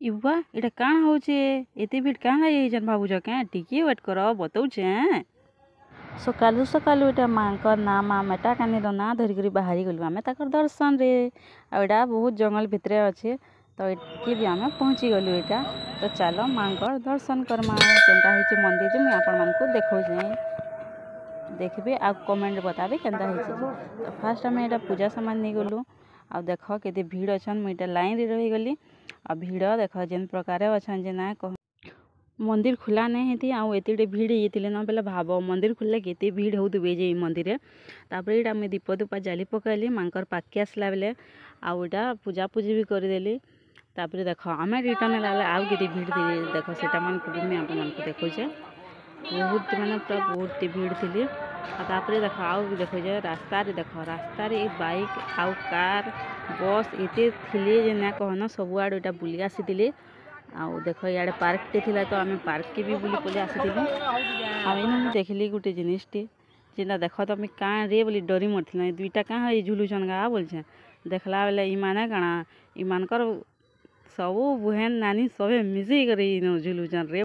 युवा इटा काण होचे एते भीड़ काण जाइछन भाबुछ क्या टिके वेट कर बताउछे। सकालू सकालू इटा मांकर ना माँ मेटा कानी ना धरिक बाहरी गलु आमे ताकर दर्शन रे आटा बहुत जंगल भितरे अच्छे तो ये भी आमे पहुँची गलु इटा तो चलो मांकर दर्शन करमा केनता होइछे मंदिर जे मुई आपण मानकु देखौछे देखबे आ कमेंट बताबे केनता होइछे। तो फास्ट आमे इटा पूजा सामान नहीं गलु आ देख केते भीड़ अछन मुई इटा लाइन रे रही गली आ भीड़ देख जेन प्रकार अछन जे ना कह मंदिर खुला नहीं हेती आ एते भीड़ ये ना पहले भाव मंदिर खुलले केते भीड़ होतबे जे मंदिर तापर इटा मुई दीप दुपा जाली पकाइली मांकर पाके आसला बेले आउटा पूजा पूजी भी करदेली तापर देख आमे रिटर्न लाले आउ केते भीड़ थी देख सेटा मन को मैं आपन मन को देखौछे बहुत माने पूरा बहुत भीड़ थी तापर देख आउ देखो जे रास्ता रे देख रास्ता रे बाइक आउ कार बस एते थिले जे ना कहना सब आड़ एटा बुली आसीतिले आउ देख याडे पार्क टे थिला तो आमे पार्क के भी बुली पले आसीतिलु आ इने देखली गुटे जिनिसटी जेना देख तमे का रे बोली डरी मरथिला दुईटा का है झुलुचन गा बोलछे देखला बेले ई माने काना ई मानकर सब बुहेन नानी सबे मिसी करी झुलुचन रे।